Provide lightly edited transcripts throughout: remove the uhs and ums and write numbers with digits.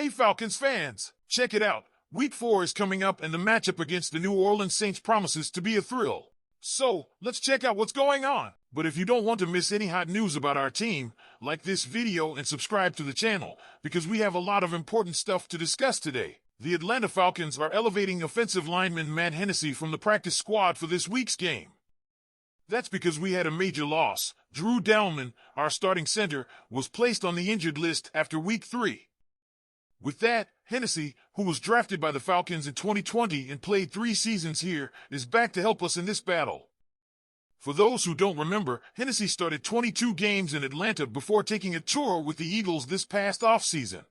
Hey Falcons fans, check it out. Week 4 is coming up and the matchup against the New Orleans Saints promises to be a thrill. So, let's check out what's going on. But if you don't want to miss any hot news about our team, like this video and subscribe to the channel, because we have a lot of important stuff to discuss today. The Atlanta Falcons are elevating offensive lineman Matt Hennessy from the practice squad for this week's game. That's because we had a major loss. Drew Dalman, our starting center, was placed on the injured list after Week 3. With that, Hennessy, who was drafted by the Falcons in 2020 and played 3 seasons here, is back to help us in this battle. For those who don't remember, Hennessy started 22 games in Atlanta before taking a tour with the Eagles this past offseason.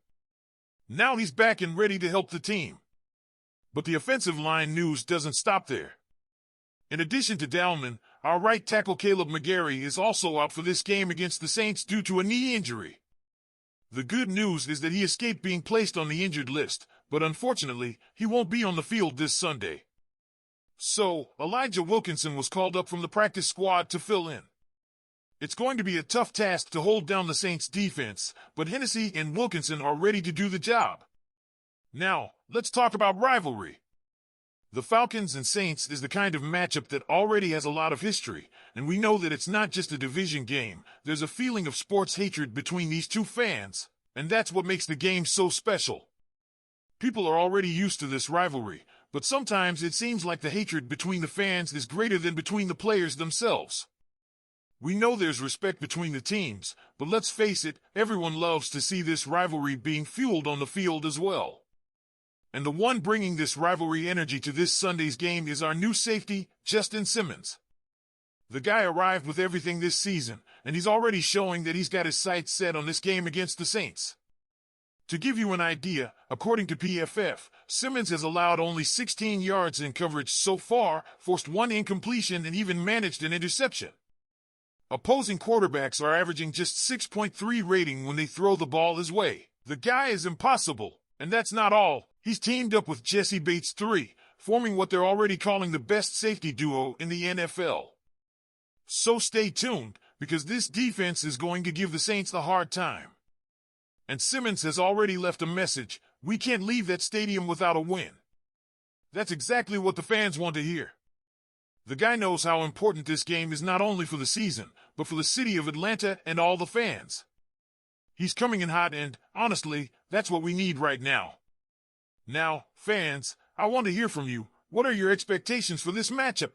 Now he's back and ready to help the team. But the offensive line news doesn't stop there. In addition to Dalman, our right tackle Caleb McGarry is also out for this game against the Saints due to a knee injury. The good news is that he escaped being placed on the injured list, but unfortunately, he won't be on the field this Sunday. So, Elijah Wilkinson was called up from the practice squad to fill in. It's going to be a tough task to hold down the Saints' defense, but Hennessy and Wilkinson are ready to do the job. Now, let's talk about rivalry. The Falcons and Saints is the kind of matchup that already has a lot of history, and we know that it's not just a division game. There's a feeling of sports hatred between these two fans, and that's what makes the game so special. People are already used to this rivalry, but sometimes it seems like the hatred between the fans is greater than between the players themselves. We know there's respect between the teams, but let's face it, everyone loves to see this rivalry being fueled on the field as well. And the one bringing this rivalry energy to this Sunday's game is our new safety, Justin Simmons. The guy arrived with everything this season, and he's already showing that he's got his sights set on this game against the Saints. To give you an idea, according to PFF, Simmons has allowed only 16 yards in coverage so far, forced 1 incompletion, and even managed an interception. Opposing quarterbacks are averaging just 6.3 rating when they throw the ball his way. The guy is impossible, and that's not all. He's teamed up with Jesse Bates III, forming what they're already calling the best safety duo in the NFL. So stay tuned, because this defense is going to give the Saints a hard time. And Simmons has already left a message: we can't leave that stadium without a win. That's exactly what the fans want to hear. The guy knows how important this game is not only for the season, but for the city of Atlanta and all the fans. He's coming in hot and, honestly, that's what we need right now. Now, fans, I want to hear from you. What are your expectations for this matchup?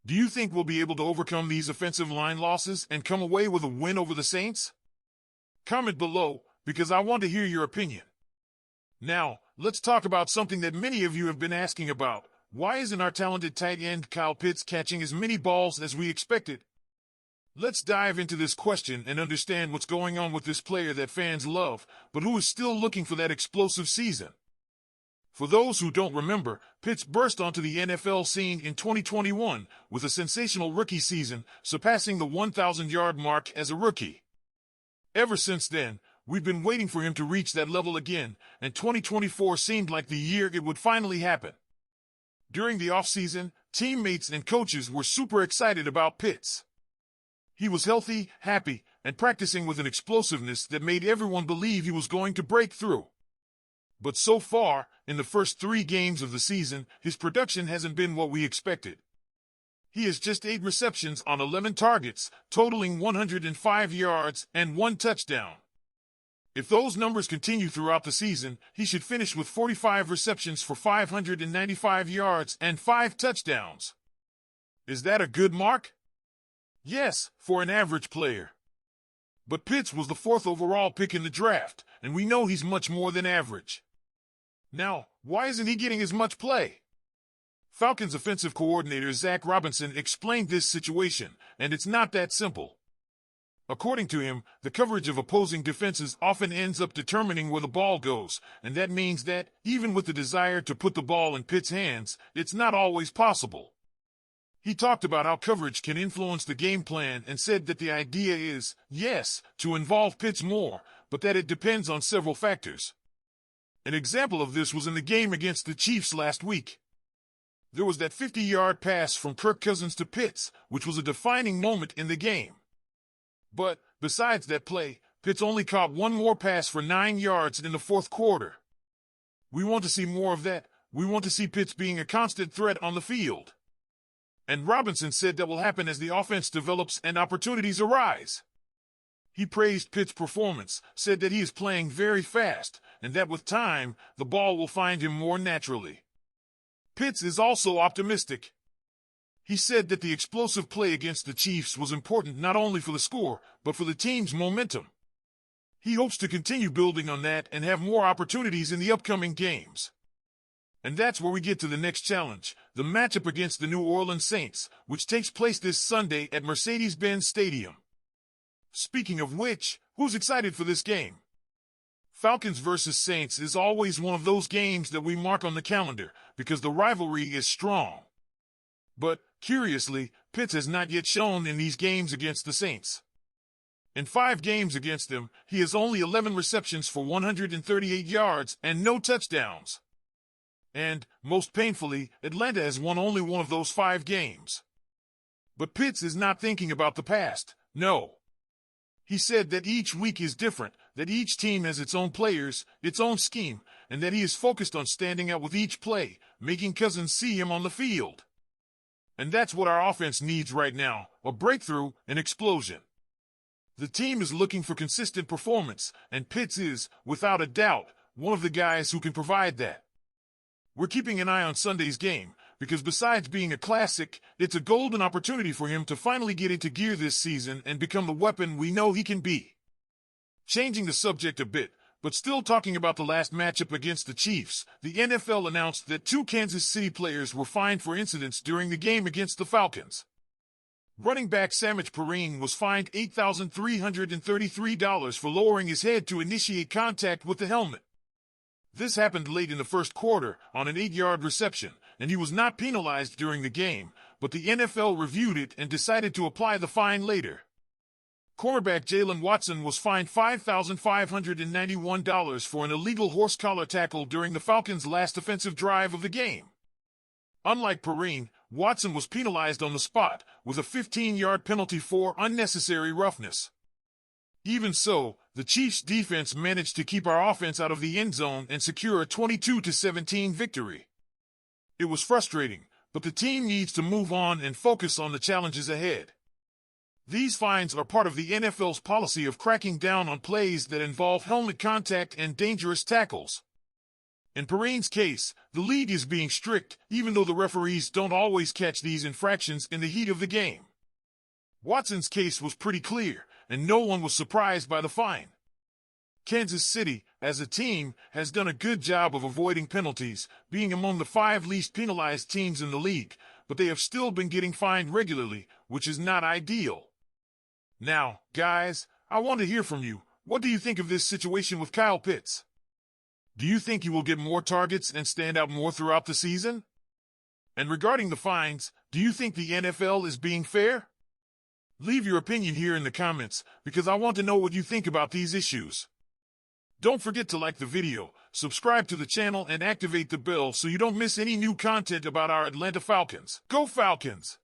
Do you think we'll be able to overcome these offensive line losses and come away with a win over the Saints? Comment below, because I want to hear your opinion. Now, let's talk about something that many of you have been asking about. Why isn't our talented tight end Kyle Pitts catching as many balls as we expected? Let's dive into this question and understand what's going on with this player that fans love, but who is still looking for that explosive season. For those who don't remember, Pitts burst onto the NFL scene in 2021 with a sensational rookie season, surpassing the 1,000-yard mark as a rookie. Ever since then, we've been waiting for him to reach that level again, and 2024 seemed like the year it would finally happen. During the offseason, teammates and coaches were super excited about Pitts. He was healthy, happy, and practicing with an explosiveness that made everyone believe he was going to break through. But so far, in the first 3 games of the season, his production hasn't been what we expected. He has just 8 receptions on 11 targets, totaling 105 yards and 1 touchdown. If those numbers continue throughout the season, he should finish with 45 receptions for 595 yards and 5 touchdowns. Is that a good mark? Yes, for an average player. But Pitts was the 4th overall pick in the draft, and we know he's much more than average. Now, why isn't he getting as much play? Falcons offensive coordinator Zach Robinson explained this situation, and it's not that simple. According to him, the coverage of opposing defenses often ends up determining where the ball goes, and that means that, even with the desire to put the ball in Pitts' hands, it's not always possible. He talked about how coverage can influence the game plan and said that the idea is, yes, to involve Pitts more, but that it depends on several factors. An example of this was in the game against the Chiefs last week. There was that 50-yard pass from Kirk Cousins to Pitts, which was a defining moment in the game. But, besides that play, Pitts only caught one more pass for 9 yards in the fourth quarter. We want to see more of that. We want to see Pitts being a constant threat on the field. And Robinson said that will happen as the offense develops and opportunities arise. He praised Pitts' performance, said that he is playing very fast, and that with time, the ball will find him more naturally. Pitts is also optimistic. He said that the explosive play against the Chiefs was important not only for the score, but for the team's momentum. He hopes to continue building on that and have more opportunities in the upcoming games. And that's where we get to the next challenge, the matchup against the New Orleans Saints, which takes place this Sunday at Mercedes-Benz Stadium. Speaking of which, who's excited for this game? Falcons versus Saints is always one of those games that we mark on the calendar because the rivalry is strong. But, curiously, Pitts has not yet shown in these games against the Saints. In 5 games against them, he has only 11 receptions for 138 yards and no touchdowns. And, most painfully, Atlanta has won only one of those 5 games. But Pitts is not thinking about the past, no. He said that each week is different, that each team has its own players, its own scheme, and that he is focused on standing out with each play, making Cousins see him on the field. And that's what our offense needs right now, a breakthrough, an explosion. The team is looking for consistent performance, and Pitts is, without a doubt, one of the guys who can provide that. We're keeping an eye on Sunday's game, because besides being a classic, it's a golden opportunity for him to finally get into gear this season and become the weapon we know he can be. Changing the subject a bit, but still talking about the last matchup against the Chiefs, the NFL announced that 2 Kansas City players were fined for incidents during the game against the Falcons. Running back Samaje Perine was fined $8,333 for lowering his head to initiate contact with the helmet. This happened late in the first quarter on an 8-yard reception, and he was not penalized during the game, but the NFL reviewed it and decided to apply the fine later. Cornerback Jalen Watson was fined $5,591 for an illegal horse collar tackle during the Falcons' last offensive drive of the game. Unlike Perine, Watson was penalized on the spot with a 15-yard penalty for unnecessary roughness. Even so, the Chiefs' defense managed to keep our offense out of the end zone and secure a 22-17 victory. It was frustrating, but the team needs to move on and focus on the challenges ahead. These fines are part of the NFL's policy of cracking down on plays that involve helmet contact and dangerous tackles. In Perine's case, the league is being strict, even though the referees don't always catch these infractions in the heat of the game. Watson's case was pretty clear, and no one was surprised by the fine. Kansas City, as a team, has done a good job of avoiding penalties, being among the 5 least penalized teams in the league, but they have still been getting fined regularly, which is not ideal. Now, guys, I want to hear from you. What do you think of this situation with Kyle Pitts? Do you think he will get more targets and stand out more throughout the season? And regarding the fines, do you think the NFL is being fair? Leave your opinion here in the comments, because I want to know what you think about these issues. Don't forget to like the video, subscribe to the channel, and activate the bell so you don't miss any new content about our Atlanta Falcons. Go Falcons!